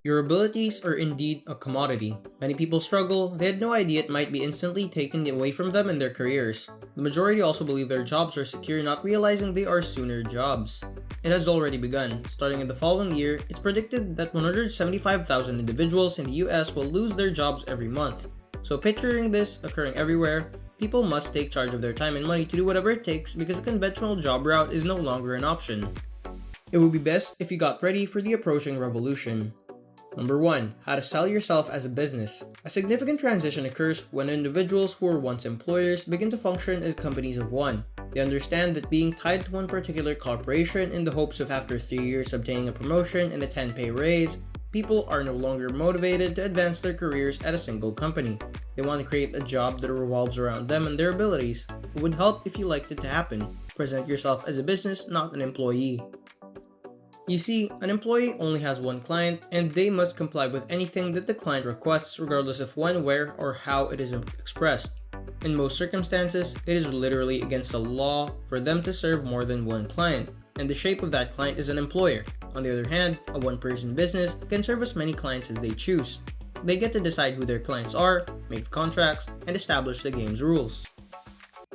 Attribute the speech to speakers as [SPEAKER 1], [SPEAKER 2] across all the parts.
[SPEAKER 1] Your abilities are indeed a commodity. Many people struggle, they had no idea it might be instantly taken away from them in their careers. The majority also believe their jobs are secure, not realizing they are sooner jobs. It has already begun. Starting in the following year, it's predicted that 175,000 individuals in the US will lose their jobs every month. So picturing this occurring everywhere, people must take charge of their time and money to do whatever it takes because a conventional job route is no longer an option. It would be best if you got ready for the approaching revolution. Number 1. How to sell yourself as a business. A significant transition occurs when individuals who were once employers begin to function as companies of one. They understand that being tied to one particular corporation in the hopes of after 3 years obtaining a promotion and a 10-pay raise, people are no longer motivated to advance their careers at a single company. They want to create a job that revolves around them and their abilities. It would help if you liked it to happen. Present yourself as a business, not an employee. You see, an employee only has one client, and they must comply with anything that the client requests regardless of when, where, or how it is expressed. In most circumstances, it is literally against the law for them to serve more than one client, and the shape of that client is an employer. On the other hand, a one-person business can serve as many clients as they choose. They get to decide who their clients are, make the contracts, and establish the game's rules.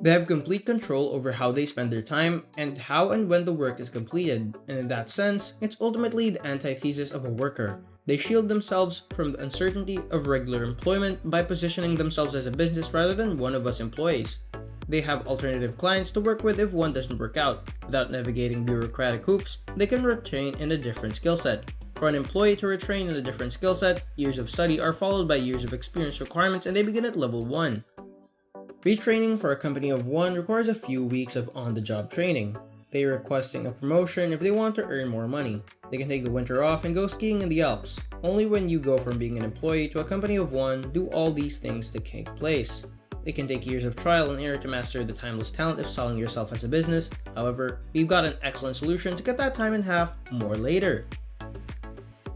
[SPEAKER 1] They have complete control over how they spend their time and how and when the work is completed, and in that sense, it's ultimately the antithesis of a worker. They shield themselves from the uncertainty of regular employment by positioning themselves as a business rather than one of us employees. They have alternative clients to work with if one doesn't work out. Without navigating bureaucratic hoops, they can retrain in a different skill set. For an employee to retrain in a different skill set, years of study are followed by years of experience requirements and they begin at level 1. Retraining for a company of one requires a few weeks of on-the-job training. They are requesting a promotion if they want to earn more money. They can take the winter off and go skiing in the Alps. Only when you go from being an employee to a company of one do all these things to take place. It can take years of trial and error to master the timeless talent of selling yourself as a business. However, we've got an excellent solution to cut that time in half more later.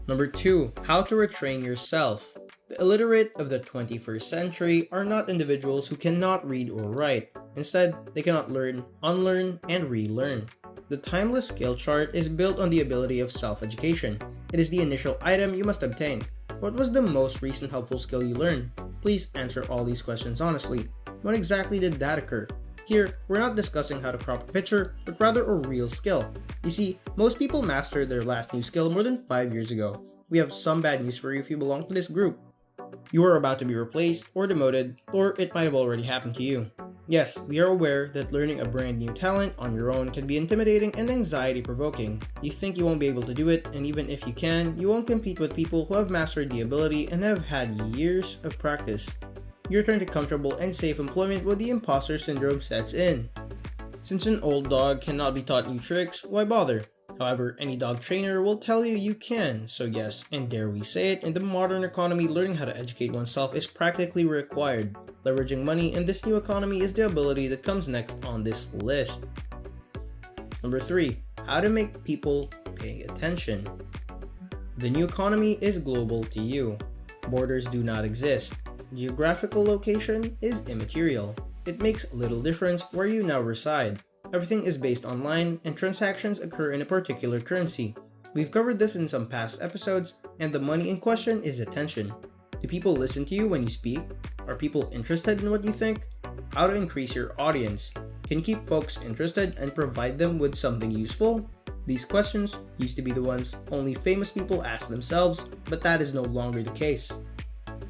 [SPEAKER 1] Number 2. How to retrain yourself. The illiterate of the 21st century are not individuals who cannot read or write. Instead, they cannot learn, unlearn, and relearn. The timeless skill chart is built on the ability of self-education. It is the initial item you must obtain. What was the most recent helpful skill you learned? Please answer all these questions honestly. When exactly did that occur? Here, we're not discussing how to crop a picture, but rather a real skill. You see, most people mastered their last new skill more than 5 years ago. We have some bad news for you if you belong to this group. You are about to be replaced or demoted, or it might have already happened to you. Yes, we are aware that learning a brand new talent on your own can be intimidating and anxiety-provoking. You think you won't be able to do it, and even if you can, you won't compete with people who have mastered the ability and have had years of practice. You return to comfortable and safe employment when the imposter syndrome sets in. Since an old dog cannot be taught new tricks, why bother? However, any dog trainer will tell you you can, so yes, and dare we say it, in the modern economy, learning how to educate oneself is practically required. Leveraging money in this new economy is the ability that comes next on this list. Number 3. How to make people pay attention. The new economy is global to you. Borders do not exist. Geographical location is immaterial. It makes little difference where you now reside. Everything is based online, and transactions occur in a particular currency. We've covered this in some past episodes, and the money in question is attention. Do people listen to you when you speak? Are people interested in what you think? How to increase your audience? Can you keep folks interested and provide them with something useful? These questions used to be the ones only famous people ask themselves, but that is no longer the case.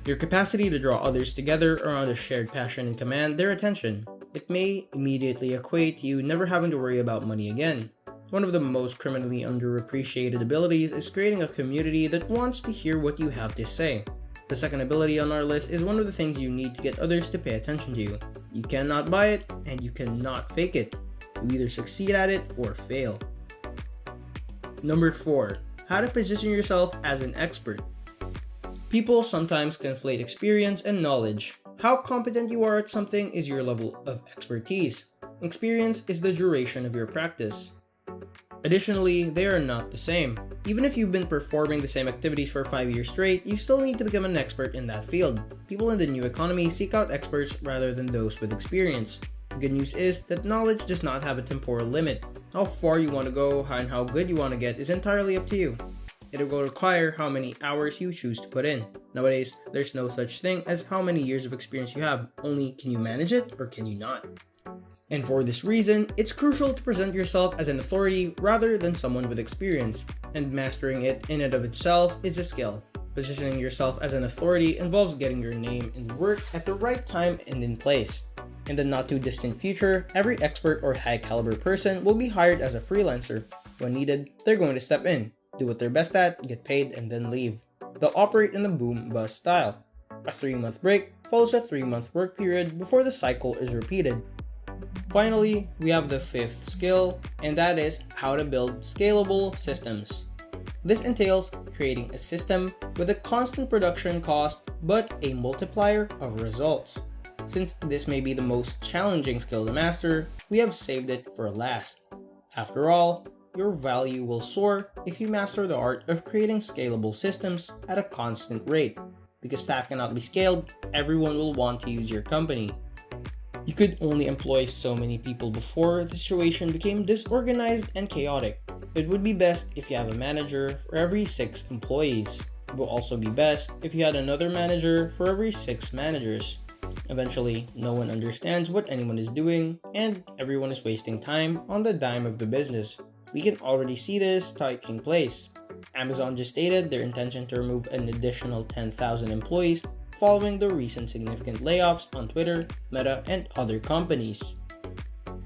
[SPEAKER 1] Your capacity to draw others together around a shared passion and command their attention. It may immediately equate to you never having to worry about money again. One of the most criminally underappreciated abilities is creating a community that wants to hear what you have to say. The second ability on our list is one of the things you need to get others to pay attention to you. You cannot buy it, and you cannot fake it. You either succeed at it or fail. Number 4. How to position yourself as an expert. People sometimes conflate experience and knowledge. How competent you are at something is your level of expertise. Experience is the duration of your practice. Additionally, they are not the same. Even if you've been performing the same activities for 5 years straight, you still need to become an expert in that field. People in the new economy seek out experts rather than those with experience. The good news is that knowledge does not have a temporal limit. How far you want to go and how good you want to get is entirely up to you. it will require how many hours you choose to put in. Nowadays, there's no such thing as how many years of experience you have, only can you manage it or can you not? And for this reason, it's crucial to present yourself as an authority rather than someone with experience, and mastering it in and of itself is a skill. Positioning yourself as an authority involves getting your name in work at the right time and in place. In the not too distant future, every expert or high caliber person will be hired as a freelancer. When needed, they're going to step in, do what they're best at, get paid, and then leave. They'll operate in the boom-bust style. A 3-month break follows a 3-month work period before the cycle is repeated. Finally, we have the 5th skill, and that is how to build scalable systems. This entails creating a system with a constant production cost but a multiplier of results. Since this may be the most challenging skill to master, we have saved it for last. After all, your value will soar if you master the art of creating scalable systems at a constant rate. Because staff cannot be scaled, everyone will want to use your company. You could only employ so many people before the situation became disorganized and chaotic. It would be best if you have a manager for every 6 employees. It will also be best if you had another manager for every 6 managers. Eventually, no one understands what anyone is doing, and everyone is wasting time on the dime of the business. We can already see this taking place. Amazon just stated their intention to remove an additional 10,000 employees following the recent significant layoffs on Twitter, Meta, and other companies.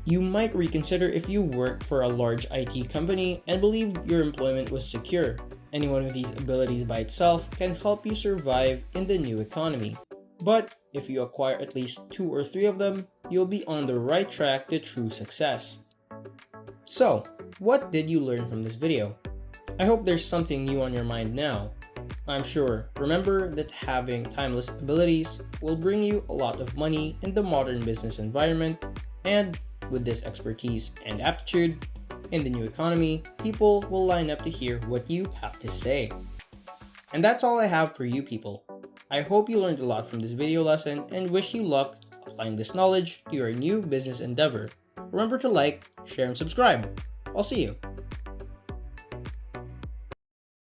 [SPEAKER 1] You might reconsider if you worked for a large IT company and believed your employment was secure. Anyone with these abilities by itself can help you survive in the new economy. But if you acquire at least 2 or 3 of them, you'll be on the right track to true success. So, what did you learn from this video? I hope there's something new on your mind now. I'm sure. Remember that having timeless abilities will bring you a lot of money in the modern business environment, and with this expertise and aptitude in the new economy, people will line up to hear what you have to say. And that's all I have for you people. I hope you learned a lot from this video lesson and wish you luck applying this knowledge to your new business endeavor. Remember to like, share, and subscribe. I'll see you.